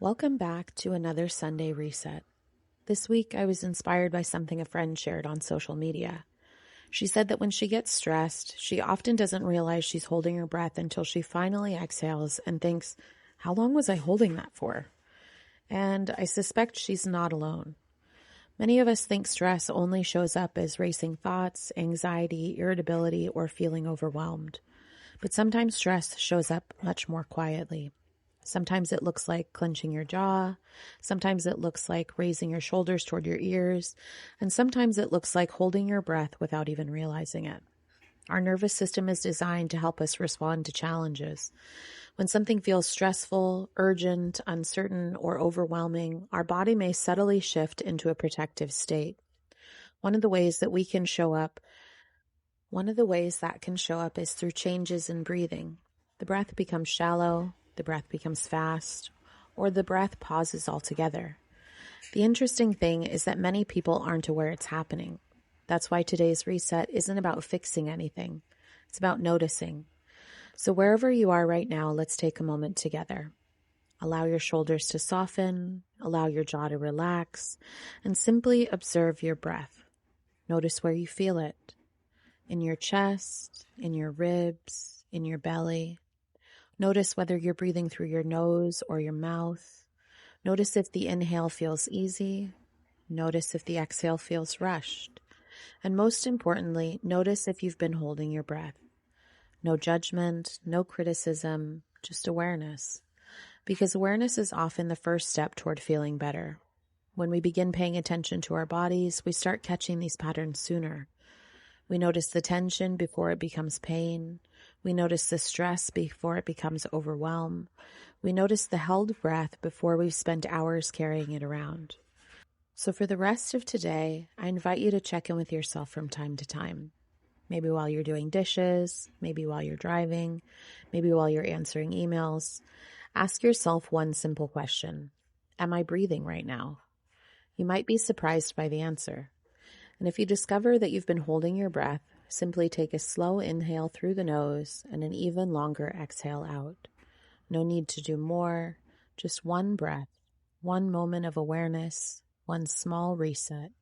Welcome back to another Sunday Reset. This week, I was inspired by something a friend shared on social media. She said that when she gets stressed, she often doesn't realize she's holding her breath until she finally exhales and thinks, how long was I holding that for? And I suspect she's not alone. Many of us think stress only shows up as racing thoughts, anxiety, irritability, or feeling overwhelmed. But sometimes stress shows up much more quietly. Sometimes it looks like clenching your jaw. Sometimes it looks like raising your shoulders toward your ears. And sometimes it looks like holding your breath without even realizing it. Our nervous system is designed to help us respond to challenges. When something feels stressful, urgent, uncertain, or overwhelming, our body may subtly shift into a protective state. One of the ways that can show up is through changes in breathing. The breath becomes shallow, the breath becomes fast, or the breath pauses altogether. The interesting thing is that many people aren't aware it's happening. That's why today's reset isn't about fixing anything. It's about noticing. So wherever you are right now, let's take a moment together. Allow your shoulders to soften, allow your jaw to relax, and simply observe your breath. Notice where you feel it. In your chest, in your ribs, in your belly. Notice whether you're breathing through your nose or your mouth. Notice if the inhale feels easy. Notice if the exhale feels rushed. And most importantly, notice if you've been holding your breath. No judgment, no criticism, just awareness. Because awareness is often the first step toward feeling better. When we begin paying attention to our bodies, we start catching these patterns sooner. We notice the tension before it becomes pain. We notice the stress before it becomes overwhelm. We notice the held breath before we've spent hours carrying it around. So for the rest of today, I invite you to check in with yourself from time to time. Maybe while you're doing dishes, maybe while you're driving, maybe while you're answering emails. Ask yourself one simple question. Am I breathing right now? You might be surprised by the answer. And if you discover that you've been holding your breath, simply take a slow inhale through the nose and an even longer exhale out. No need to do more, just one breath, one moment of awareness, one small reset.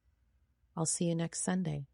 I'll see you next Sunday.